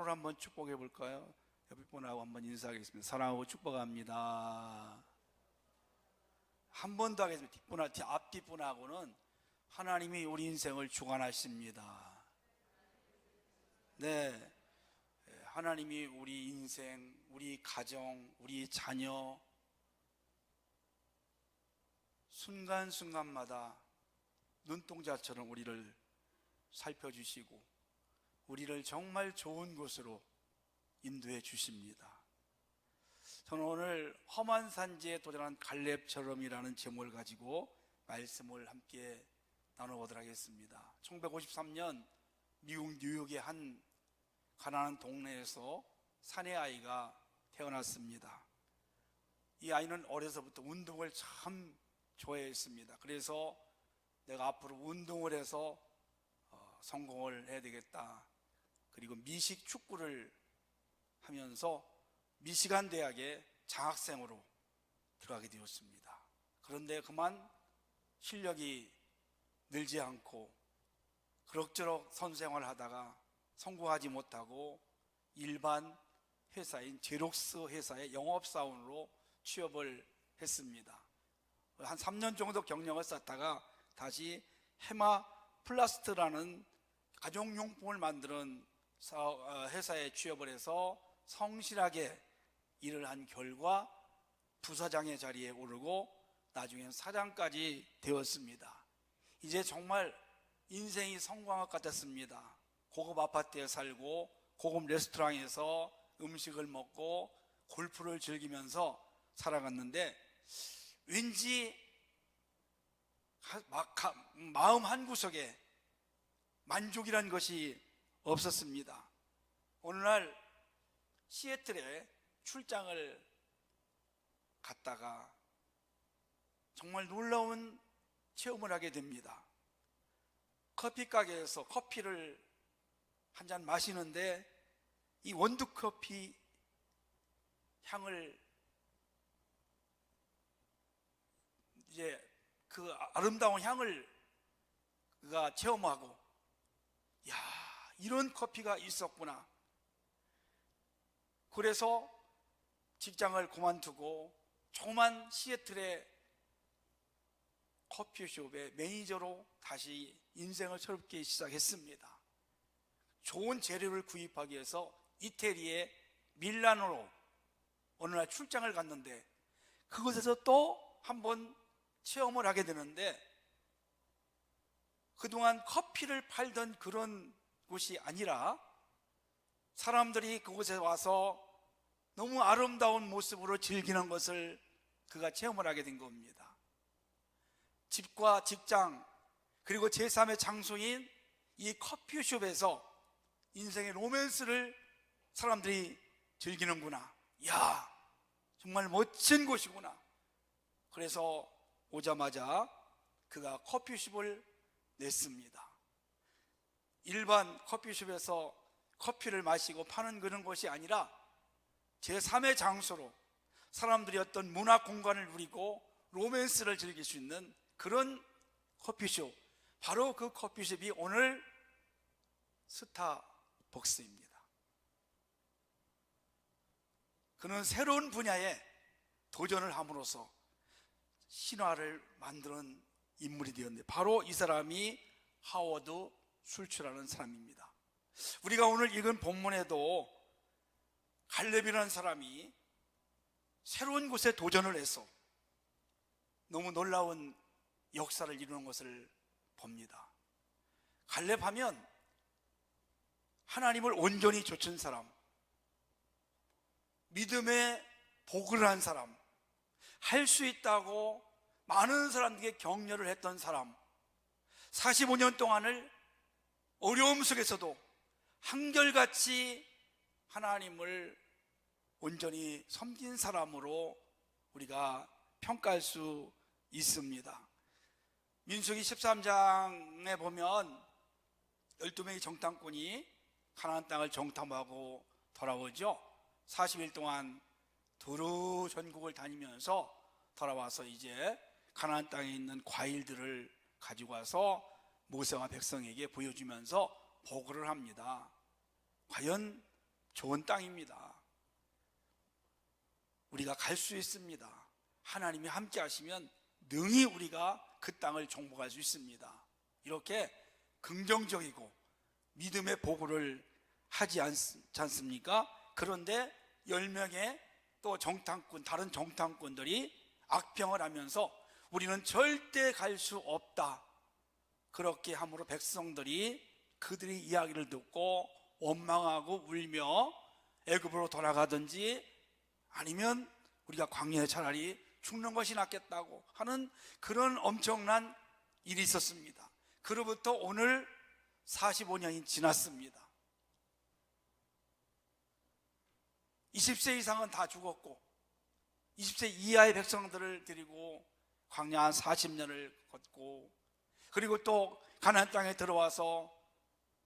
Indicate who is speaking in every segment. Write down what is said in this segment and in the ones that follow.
Speaker 1: 한번 축복해 볼까요? 옆에 분하고 한번 인사하겠습니다. 사랑하고 축복합니다. 한 번 더 하겠습니다. 앞뒷분하고는 하나님이 우리 인생을 주관하십니다. 네, 하나님이 우리 인생, 우리 가정, 우리 자녀 순간순간마다 눈동자처럼 우리를 살펴주시고 우리를 정말 좋은 곳으로 인도해 주십니다. 저는 오늘 험한 산지에 도전한 갈렙처럼이라는 제목을 가지고 말씀을 함께 나눠보도록 하겠습니다. 1953년 미국 뉴욕의 한 가난한 동네에서 사내 아이가 태어났습니다. 이 아이는 어려서부터 운동을 참 좋아했습니다. 그래서 내가 앞으로 운동을 해서 성공을 해야 되겠다. 그리고 미식 축구를 하면서 미시간 대학에 장학생으로 들어가게 되었습니다. 그런데 그만 실력이 늘지 않고 그럭저럭 선수 생활을 하다가 성공하지 못하고 일반 회사인 제록스 회사의 영업사원으로 취업을 했습니다. 한 3년 정도 경력을 쌓다가 다시 헤마 플라스트라는 가정용품을 만드는 회사에 취업을 해서 성실하게 일을 한 결과 부사장의 자리에 오르고 나중에는 사장까지 되었습니다. 이제 정말 인생이 성공한 것 같았습니다. 고급 아파트에 살고 고급 레스토랑에서 음식을 먹고 골프를 즐기면서 살아갔는데 왠지 마음 한구석에 만족이란 것이 없었습니다. 어느 날 시애틀에 출장을 갔다가 정말 놀라운 체험을 하게 됩니다. 커피 가게에서 커피를 한 잔 마시는데 이 원두커피 향을 이제 그 아름다운 향을 그가 체험하고 야, 이런 커피가 있었구나. 그래서 직장을 그만두고 조그만 시애틀의 커피숍의 매니저로 다시 인생을 새롭게 시작했습니다. 좋은 재료를 구입하기 위해서 이태리의 밀라노로 어느 날 출장을 갔는데 그곳에서 또 한 번 체험을 하게 되는데 그동안 커피를 팔던 그런 곳이 아니라 사람들이 그곳에 와서 너무 아름다운 모습으로 즐기는 것을 그가 체험을 하게 된 겁니다. 집과 직장 그리고 제3의 장소인 이 커피숍에서 인생의 로맨스를 사람들이 즐기는구나. 이야, 정말 멋진 곳이구나. 그래서 오자마자 그가 커피숍을 냈습니다. 일반 커피숍에서 커피를 마시고 파는 그런 것이 아니라 제3의 장소로 사람들이 어떤 문화 공간을 누리고 로맨스를 즐길 수 있는 그런 커피숍, 바로 그 커피숍이 오늘 스타벅스입니다. 그는 새로운 분야에 도전을 함으로써 신화를 만드는 인물이 되었는데 바로 이 사람이 하워드 술츠라는 사람입니다. 우리가 오늘 읽은 본문에도 갈렙이라는 사람이 새로운 곳에 도전을 해서 너무 놀라운 역사를 이루는 것을 봅니다. 갈렙하면 하나님을 온전히 좇은 사람, 믿음의 복을 한 사람, 할 수 있다고 많은 사람들에게 격려를 했던 사람, 45년 동안을 어려움 속에서도 한결같이 하나님을 온전히 섬긴 사람으로 우리가 평가할 수 있습니다. 민수기 13장에 보면 12명의 정탐꾼이 가나안 땅을 정탐하고 돌아오죠. 40일 동안 두루 전국을 다니면서 돌아와서 이제 가나안 땅에 있는 과일들을 가지고 와서 모세와 백성에게 보여주면서 보고를 합니다. 과연 좋은 땅입니다. 우리가 갈 수 있습니다. 하나님이 함께 하시면 능히 우리가 그 땅을 정복할 수 있습니다. 이렇게 긍정적이고 믿음의 보고를 하지 않습니까? 그런데 10명의 또 정탐꾼, 다른 정탐꾼들이 악평을 하면서 우리는 절대 갈 수 없다, 그렇게 함으로 백성들이 그들의 이야기를 듣고 원망하고 울며 애굽으로 돌아가든지 아니면 우리가 광야에 차라리 죽는 것이 낫겠다고 하는 그런 엄청난 일이 있었습니다. 그로부터 오늘 45년이 지났습니다. 20세 이상은 다 죽었고 20세 이하의 백성들을 데리고 광야 한 40년을 걷고, 그리고 또 가나안 땅에 들어와서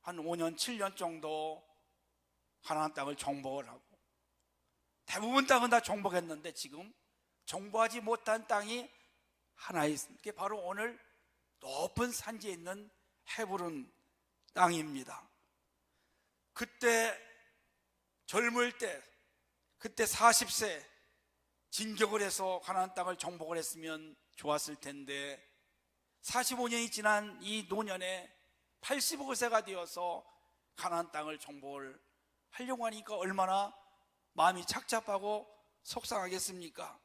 Speaker 1: 한 5년 7년 정도 가나안 땅을 정복을 하고, 대부분 땅은 다 정복했는데 지금 정복하지 못한 땅이 하나 있습니다. 그게 바로 오늘 높은 산지에 있는 헤브론 땅입니다. 그때 젊을 때, 그때 40세 진격을 해서 가나안 땅을 정복을 했으면 좋았을 텐데 45년이 지난 이 노년에 85세가 되어서 가나안 땅을 정복을 하려고 하니까 얼마나 마음이 착잡하고 속상하겠습니까?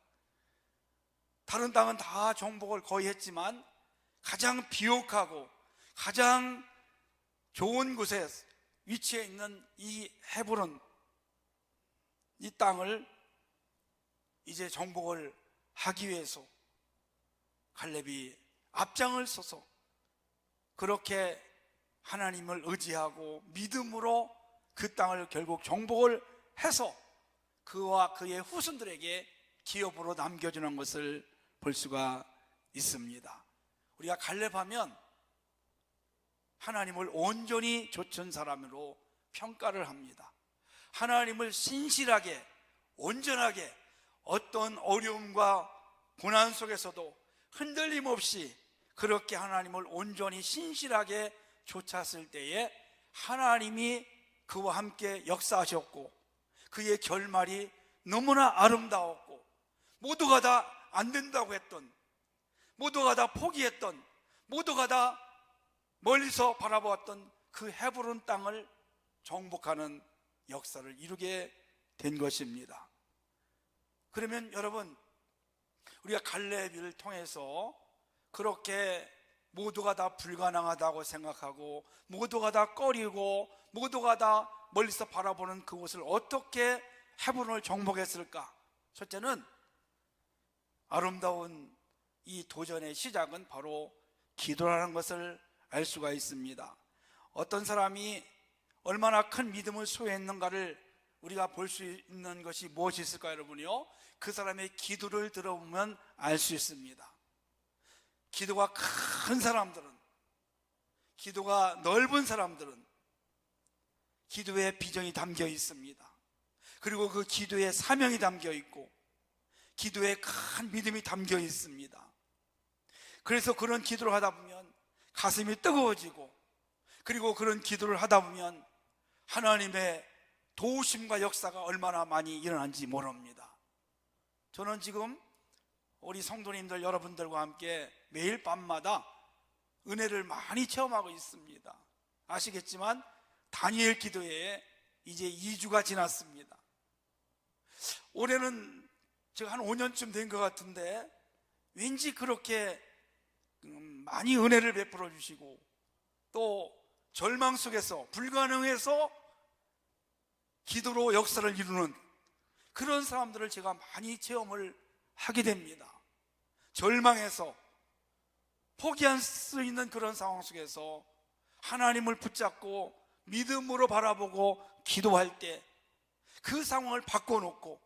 Speaker 1: 다른 땅은 다 정복을 거의 했지만 가장 비옥하고 가장 좋은 곳에 위치해 있는 이 헤브론, 이 땅을 이제 정복을 하기 위해서 갈렙이 앞장을 서서 그렇게 하나님을 의지하고 믿음으로 그 땅을 결국 정복을 해서 그와 그의 후손들에게 기업으로 남겨주는 것을 볼 수가 있습니다. 우리가 갈렙하면 하나님을 온전히 좇은 사람으로 평가를 합니다. 하나님을 신실하게 온전하게 어떤 어려움과 고난 속에서도 흔들림 없이 그렇게 하나님을 온전히 신실하게 좇았을 때에 하나님이 그와 함께 역사하셨고 그의 결말이 너무나 아름다웠고, 모두가 다 안 된다고 했던, 모두가 다 포기했던, 모두가 다 멀리서 바라보았던 그 헤브론 땅을 정복하는 역사를 이루게 된 것입니다. 그러면 여러분, 우리가 갈렙을 통해서 그렇게 모두가 다 불가능하다고 생각하고 모두가 다 꺼리고 모두가 다 멀리서 바라보는 그곳을 어떻게 헤브론을 정복했을까? 첫째는 아름다운 이 도전의 시작은 바로 기도라는 것을 알 수가 있습니다. 어떤 사람이 얼마나 큰 믿음을 소유했는가를 우리가 볼 수 있는 것이 무엇이 있을까요, 여러분요? 그 사람의 기도를 들어보면 알 수 있습니다. 기도가 큰 사람들은, 기도가 넓은 사람들은 기도에 비전이 담겨 있습니다. 그리고 그 기도에 사명이 담겨 있고 기도에 큰 믿음이 담겨 있습니다. 그래서 그런 기도를 하다 보면 가슴이 뜨거워지고, 그리고 그런 기도를 하다 보면 하나님의 도우심과 역사가 얼마나 많이 일어난지 모릅니다. 저는 지금 우리 성도님들 여러분들과 함께 매일 밤마다 은혜를 많이 체험하고 있습니다. 아시겠지만 다니엘 기도회에 이제 2주가 지났습니다. 올해는 제가 한 5년쯤 된 것 같은데 왠지 그렇게 많이 은혜를 베풀어 주시고 또 절망 속에서 불가능해서 기도로 역사를 이루는 그런 사람들을 제가 많이 체험을 하게 됩니다. 절망해서 포기할 수 있는 그런 상황 속에서 하나님을 붙잡고 믿음으로 바라보고 기도할 때 그 상황을 바꿔놓고,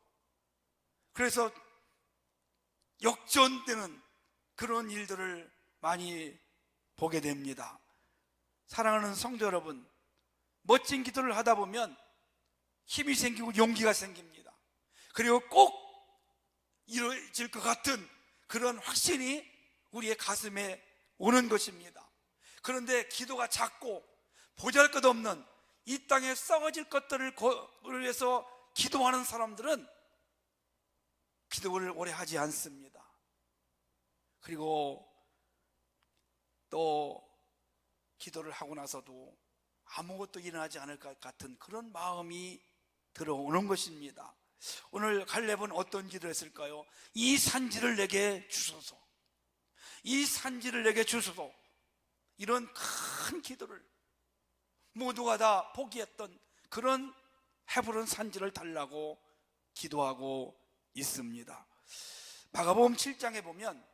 Speaker 1: 그래서 역전되는 그런 일들을 많이 보게 됩니다. 사랑하는 성도 여러분, 멋진 기도를 하다 보면 힘이 생기고 용기가 생깁니다. 그리고 꼭 이루어질 것 같은 그런 확신이 우리의 가슴에 오는 것입니다. 그런데 기도가 작고 보잘것없는 이 땅에 썩어질 것들을 위해서 기도하는 사람들은 기도를 오래 하지 않습니다. 그리고 또 기도를 하고 나서도 아무것도 일어나지 않을 것 같은 그런 마음이 들어오는 것입니다. 오늘 갈렙은 어떤 기도를 했을까요? 이 산지를 내게 주소서, 이 산지를 내게 주소서. 이런 큰 기도를 모두가 다 포기했던 그런 헤브론 산지를 달라고 기도하고 있습니다. 마가복음 7장에 보면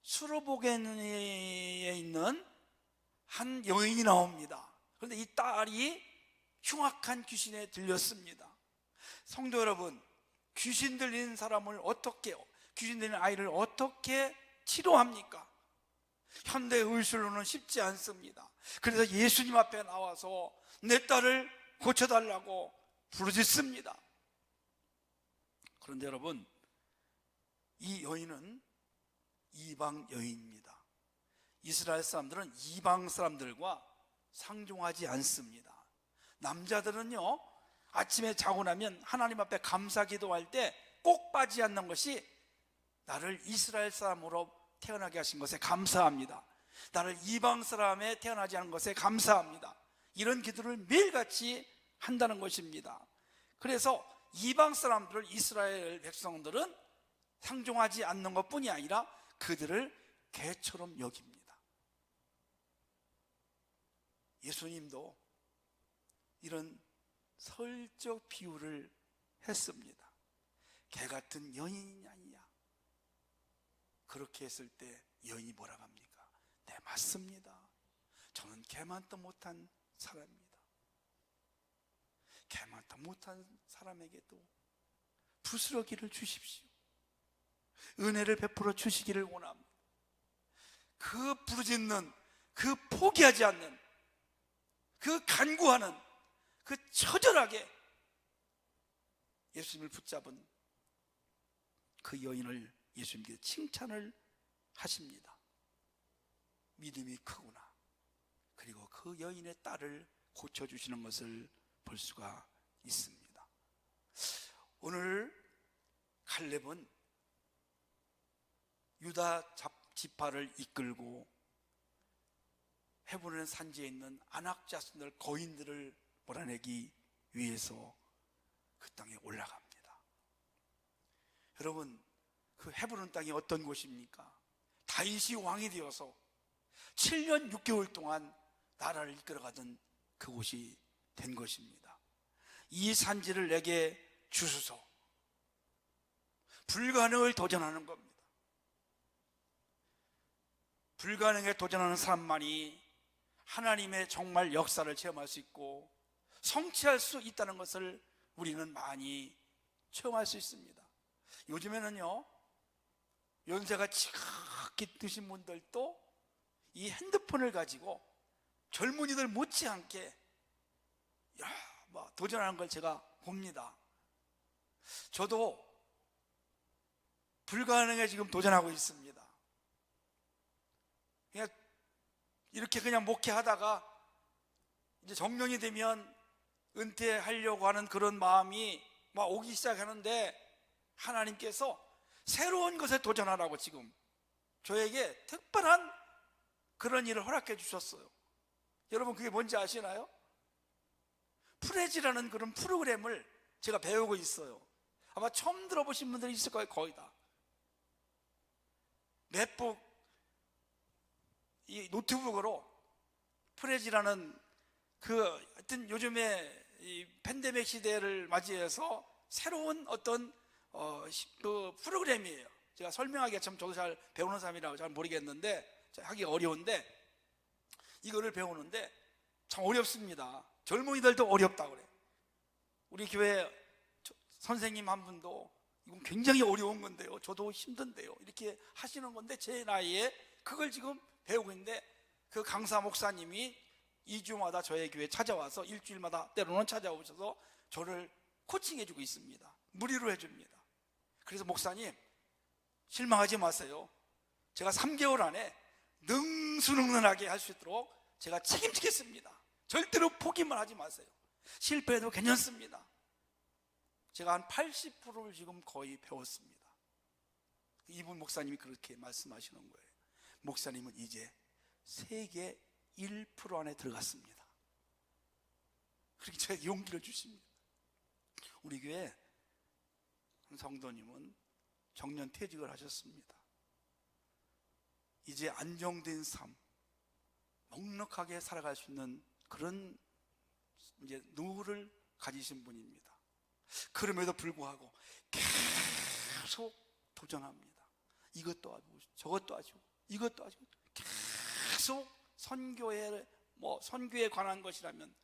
Speaker 1: 수르보겐에 있는 한 여인이 나옵니다. 그런데 이 딸이 흉악한 귀신에 들렸습니다. 성도 여러분, 귀신 들린 사람을 귀신 들린 아이를 어떻게 치료합니까? 현대 의술로는 쉽지 않습니다. 그래서 예수님 앞에 나와서 내 딸을 고쳐달라고 부르짖습니다. 그런데 여러분, 이 여인은 이방 여인입니다. 이스라엘 사람들은 이방 사람들과 상종하지 않습니다. 남자들은요, 아침에 자고 나면 하나님 앞에 감사 기도할 때 꼭 빠지지 않는 것이 나를 이스라엘 사람으로 태어나게 하신 것에 감사합니다. 나를 이방 사람에 태어나지 않은 것에 감사합니다. 이런 기도를 매일같이 한다는 것입니다. 그래서 이방 사람들을 이스라엘 백성들은 상종하지 않는 것뿐이 아니라 그들을 개처럼 여깁니다. 예수님도 이런 설적 비유를 했습니다. 개 같은 여인이 아니냐. 그렇게 했을 때 여인이 뭐라고 합니까? 네, 맞습니다. 저는 개만도 못한 사람입니다. 개만도 못한 사람에게도 부스러기를 주십시오. 은혜를 베풀어 주시기를 원합니다. 그 부르짖는, 그 포기하지 않는, 그 간구하는, 그 처절하게 예수님을 붙잡은 그 여인을 예수님께서 칭찬을 하십니다. 믿음이 크구나. 그리고 그 여인의 딸을 고쳐주시는 것을 볼 수가 있습니다. 오늘 갈렙은 유다 지파를 이끌고 헤브론 산지에 있는 아낙 자손들 거인들을 몰아내기 위해서 그 땅에 올라갑니다. 여러분, 그 헤브론 땅이 어떤 곳입니까? 다윗이 왕이 되어서 7년 6개월 동안 나라를 이끌어가던 그곳이 된 것입니다. 이 산지를 내게 주소서. 불가능을 도전하는 겁니다. 불가능에 도전하는 사람만이 하나님의 정말 역사를 체험할 수 있고 성취할 수 있다는 것을 우리는 많이 체험할 수 있습니다. 요즘에는요, 연세가 지극히 드신 분들도 이 핸드폰을 가지고 젊은이들 못지않게 도전하는 걸 제가 봅니다. 저도 불가능에 지금 도전하고 있습니다. 그냥 이렇게 그냥 목회하다가 이제 정년이 되면 은퇴하려고 하는 그런 마음이 막 오기 시작하는데 하나님께서 새로운 것에 도전하라고 지금 저에게 특별한 그런 일을 허락해 주셨어요. 여러분, 그게 뭔지 아시나요? 프레지라는 그런 프로그램을 제가 배우고 있어요. 아마 처음 들어보신 분들이 있을 거예요. 거의 다. 맥북 이 노트북으로 프레지라는 하여튼 요즘에 이 팬데믹 시대를 맞이해서 새로운 어떤 그 프로그램이에요. 제가 설명하기가 참 저도 잘 배우는 사람이라고 잘 모르겠는데 하기 어려운데 이거를 배우는데 참 어렵습니다. 젊은이들도 어렵다고 그래요. 우리 교회 선생님 한 분도 이건 굉장히 어려운 건데요, 저도 힘든데요, 이렇게 하시는 건데 제 나이에 그걸 지금 배우고 있는데 그 강사 목사님이 2주마다 저희 교회에 찾아와서 일주일마다 때로는 찾아오셔서 저를 코칭해주고 있습니다. 무료로 해줍니다. 그래서 목사님, 실망하지 마세요. 제가 3개월 안에 능수능란하게 할 수 있도록 제가 책임지겠습니다. 절대로 포기만 하지 마세요. 실패해도 괜찮습니다. 제가 한 80%를 지금 거의 배웠습니다. 이분 목사님이 그렇게 말씀하시는 거예요. 목사님은 이제 세계 1% 안에 들어갔습니다. 그렇게 제가 용기를 주십니다. 우리 교회 한 성도님은 정년 퇴직을 하셨습니다. 이제 안정된 삶, 넉넉하게 살아갈 수 있는 그런 이제 노후를 가지신 분입니다. 그럼에도 불구하고 계속 도전합니다. 이것도 하고 저것도 하시고 이것도 하시고 계속 선교에 관한 것이라면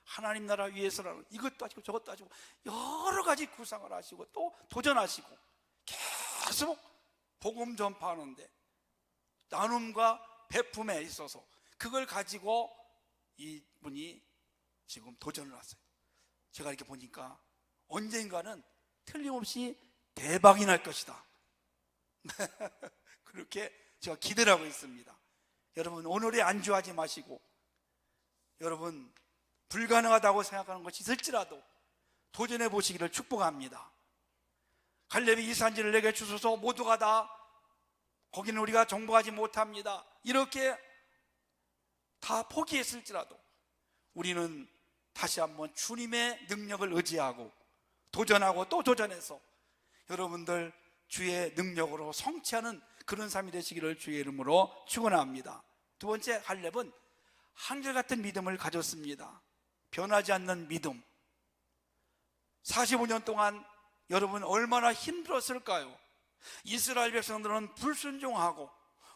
Speaker 1: 하나님 나라 위해서라는 이것도 하시고 저것도 하시고 여러 가지 구상을 하시고 또 도전하시고 계속 복음 전파하는데 나눔과 베품에 있어서 그걸 가지고 이분이 지금 도전을 하세요. 제가 이렇게 보니까 언젠가는 틀림없이 대박이 날 것이다. 그렇게 제가 기대를 하고 있습니다. 여러분, 오늘에 안주하지 마시고, 여러분 불가능하다고 생각하는 것이 있을지라도 도전해 보시기를 축복합니다. 갈렙이 이 산지를 내게 주소서, 모두가 다 거기는 우리가 정복하지 못합니다, 이렇게 다 포기했을지라도 우리는 다시 한번 주님의 능력을 의지하고 도전하고 또 도전해서 여러분들 주의 능력으로 성취하는 그런 삶이 되시기를 주의 이름으로 축원합니다. 두 번째, 갈렙은 한결같은 믿음을 가졌습니다. 변하지 않는 믿음. 45년 동안 여러분 얼마나 힘들었을까요? 이스라엘 백성들은 불순종하고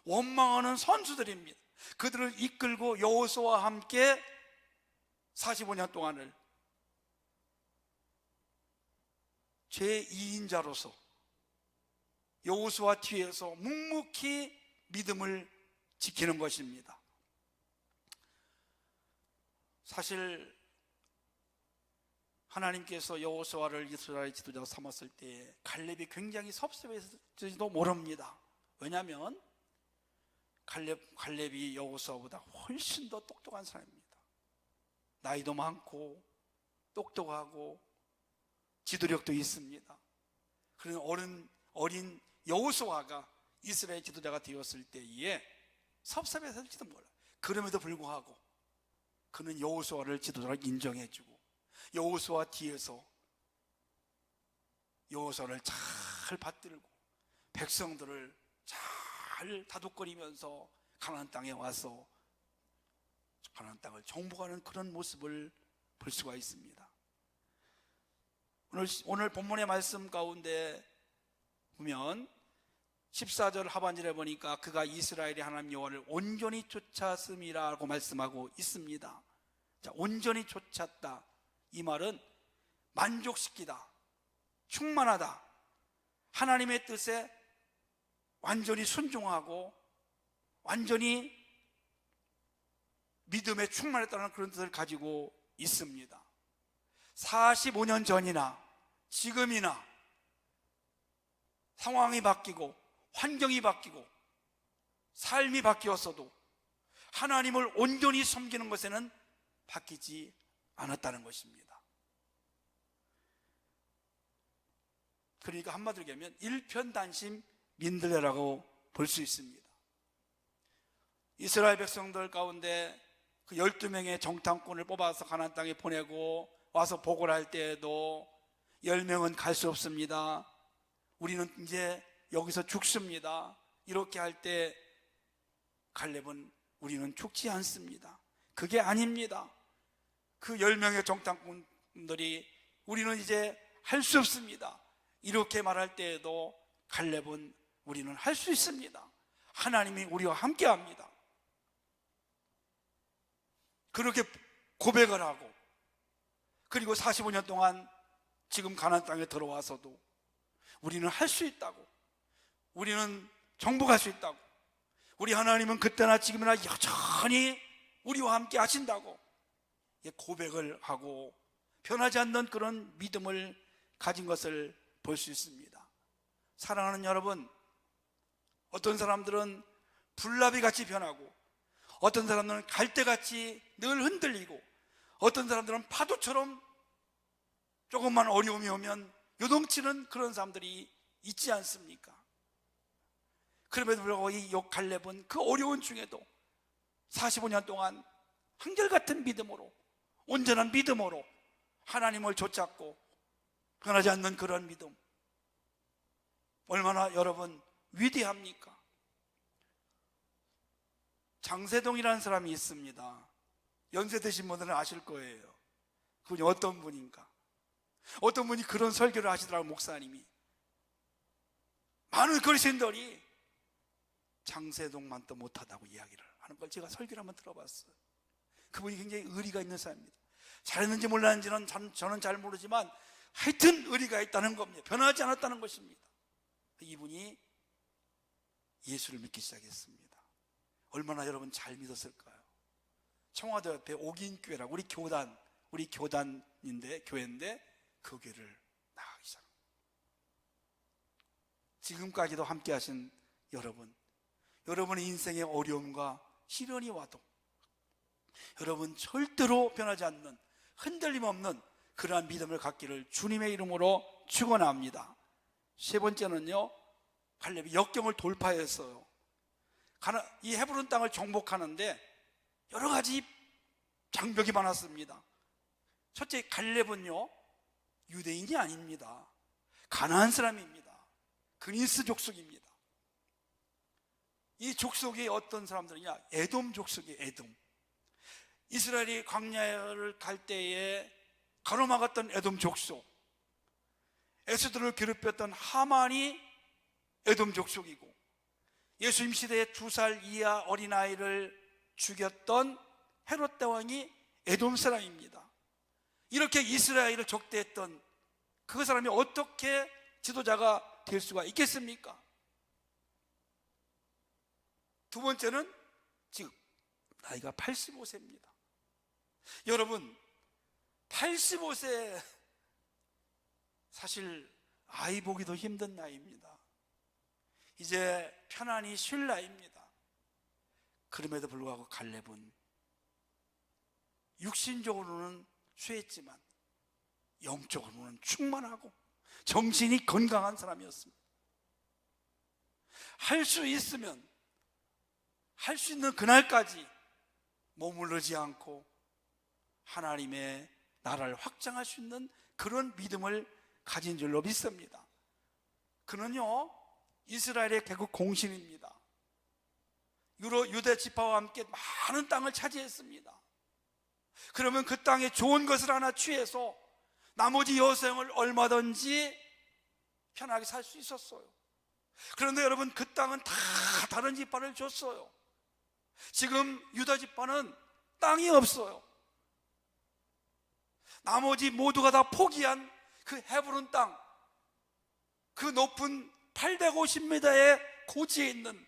Speaker 1: 원망하는 선수들입니다. 그들을 이끌고 여호수아와 함께 45년 동안을 제2인자로서 여호수아 뒤에서 묵묵히 믿음을 지키는 것입니다. 사실 하나님께서 여호수아를 이스라엘 지도자로 삼았을 때 갈렙이 굉장히 섭섭했을지도 모릅니다. 왜냐하면 갈렙이 여호수아보다 훨씬 더 똑똑한 사람입니다. 나이도 많고 똑똑하고 지도력도 있습니다. 그런 어린 여호수아가 이스라엘 지도자가 되었을 때에 섭섭했을지도 몰라요. 그럼에도 불구하고 그는 여호수아를 지도자로 인정해주고 여호수아 뒤에서 여호수아를 잘 받들고 백성들을 잘 다독거리면서 가나안 땅에 와서 가나안 땅을 정복하는 그런 모습을 볼 수가 있습니다. 오늘 본문의 말씀 가운데 보면 14절 하반절에 보니까 그가 이스라엘의 하나님 여호와를 온전히 쫓았음이라고 말씀하고 있습니다. 자, 온전히 쫓았다, 이 말은 만족시키다, 충만하다, 하나님의 뜻에 완전히 순종하고 완전히 믿음에 충만했다는 그런 뜻을 가지고 있습니다. 45년 전이나 지금이나 상황이 바뀌고 환경이 바뀌고 삶이 바뀌었어도 하나님을 온전히 섬기는 것에는 바뀌지 않았다는 것입니다. 그러니까 한마디로 얘기하면 일편단심 민들레라고 볼 수 있습니다. 이스라엘 백성들 가운데 그 12명의 정탐꾼을 뽑아서 가나안 땅에 보내고 와서 보고를 할 때에도 10명은 갈 수 없습니다, 우리는 이제 여기서 죽습니다, 이렇게 할 때 갈렙은 우리는 죽지 않습니다, 그게 아닙니다, 그 10명의 정탐꾼들이 우리는 이제 할 수 없습니다, 이렇게 말할 때에도 갈렙은 우리는 할 수 있습니다, 하나님이 우리와 함께 합니다, 그렇게 고백을 하고, 그리고 45년 동안 지금 가나안 땅에 들어와서도 우리는 할 수 있다고, 우리는 정복할 수 있다고, 우리 하나님은 그때나 지금이나 여전히 우리와 함께 하신다고 고백을 하고 변하지 않는 그런 믿음을 가진 것을 볼 수 있습니다. 사랑하는 여러분, 어떤 사람들은 불나비같이 변하고 어떤 사람들은 갈대같이 늘 흔들리고 어떤 사람들은 파도처럼 조금만 어려움이 오면 요동치는 그런 사람들이 있지 않습니까? 그럼에도 불구하고 이 칼렙은 그 어려운 중에도 45년 동안 한결같은 믿음으로, 온전한 믿음으로 하나님을 좇았고 변하지 않는 그런 믿음, 얼마나 여러분 위대합니까? 장세동이라는 사람이 있습니다. 연세 드신 분들은 아실 거예요. 그분이 어떤 분인가? 어떤 분이 그런 설교를 하시더라고요. 목사님이 많은 그리스도인들이 장세동만 또 못하다고 이야기를 하는 걸 제가 설교를 한번 들어봤어요. 그분이 굉장히 의리가 있는 사람입니다. 잘했는지 몰랐는지는 저는 잘 모르지만 하여튼 의리가 있다는 겁니다. 변하지 않았다는 것입니다. 이분이 예수를 믿기 시작했습니다. 얼마나 여러분 잘 믿었을까요? 청와대 옆에 옥인교회라고 우리 교단인데, 교회인데 그 교회를 나가기 시작합니다. 지금까지도 함께 하신 여러분의 인생의 어려움과 시련이 와도 여러분 절대로 변하지 않는, 흔들림 없는 그러한 믿음을 갖기를 주님의 이름으로 축원합니다. 세 번째는요, 칼렙이 역경을 돌파했어요. 이 헤브론 땅을 정복하는데 여러 가지 장벽이 많았습니다. 첫째, 칼렙은요 유대인이 아닙니다. 가나안 사람입니다. 그니스 족속입니다. 이 족속이 어떤 사람들이냐? 에돔 족속이에요. 에돔. 이스라엘이 광야를 갈 때에 가로막았던 에돔 족속, 에스더를 괴롭혔던 하만이 에돔 족속이고, 예수님 시대에 2살 이하 어린아이를 죽였던 헤롯 왕이 에돔 사람입니다. 이렇게 이스라엘을 적대했던 그 사람이 어떻게 지도자가 될 수가 있겠습니까? 두 번째는 지금 나이가 85세입니다. 여러분, 85세 사실 아이 보기도 힘든 나이입니다. 이제 편안히 쉴 나이입니다. 그럼에도 불구하고 칼렙은 육신적으로는 쇠했지만 영적으로는 충만하고 정신이 건강한 사람이었습니다. 할 수 있으면 할 수 있는 그날까지 머무르지 않고 하나님의 나라를 확장할 수 있는 그런 믿음을 가진 줄로 믿습니다. 그는요 이스라엘의 개국 공신입니다. 유대 지파와 함께 많은 땅을 차지했습니다. 그러면 그 땅에 좋은 것을 하나 취해서 나머지 여생을 얼마든지 편하게 살 수 있었어요. 그런데 여러분, 그 땅은 다 다른 지파를 줬어요. 지금 유다 지파는 땅이 없어요. 나머지 모두가 다 포기한 그 헤브론 땅, 그 높은 850m의 고지에 있는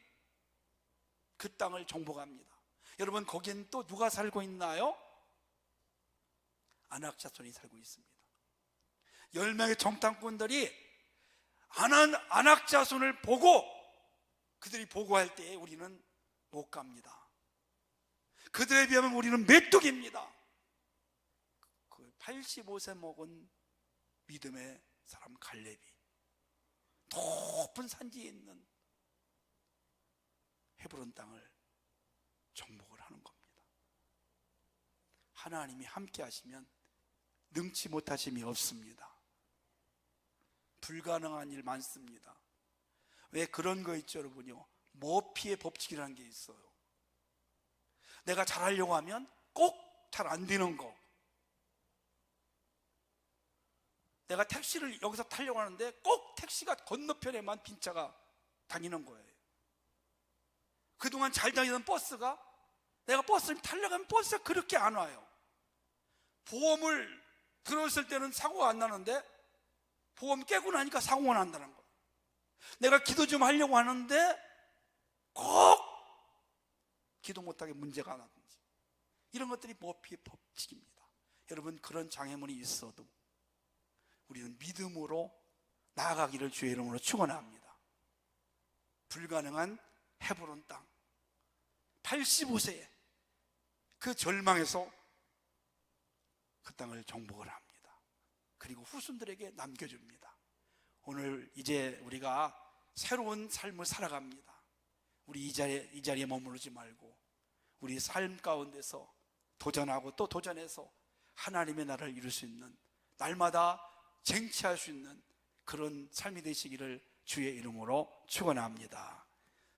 Speaker 1: 그 땅을 정복합니다. 여러분, 거기엔 또 누가 살고 있나요? 아낙 자손이 살고 있습니다. 10명의 정탐꾼들이 아낙 자손을 보고, 그들이 보고할 때에 우리는 못 갑니다. 그들에 비하면 우리는 메뚜기입니다. 그 85세 먹은 믿음의 사람 칼렙이 높은 산지에 있는 헤브론 땅을 정복을 하는 겁니다. 하나님이 함께 하시면 능치 못하심이 없습니다. 불가능한 일 많습니다. 왜 그런 거 있죠, 여러분요? 머피의 법칙이라는 게 있어요. 내가 잘하려고 하면 꼭 잘 안 되는 거. 내가 택시를 여기서 타려고 하는데 꼭 택시가 건너편에만 빈 차가 다니는 거예요. 그동안 잘 다니던 버스가, 내가 버스를 타려고 하면 버스가 그렇게 안 와요. 보험을 들었을 때는 사고가 안 나는데 보험 깨고 나니까 사고가 난다는 거예요. 내가 기도 좀 하려고 하는데 꼭 기도 못하게 문제가 나든지, 이런 것들이 머피의 법칙입니다. 여러분, 그런 장애물이 있어도 우리는 믿음으로 나아가기를 주의 이름으로 축원합니다. 불가능한 헤브론 땅, 85세에 그 절망에서 그 땅을 정복을 합니다. 그리고 후손들에게 남겨줍니다. 오늘 이제 우리가 새로운 삶을 살아갑니다. 우리 이 자리에 머무르지 말고 우리 삶 가운데서 도전하고 또 도전해서 하나님의 나라를 이룰 수 있는, 날마다 쟁취할 수 있는 그런 삶이 되시기를 주의 이름으로 축원합니다.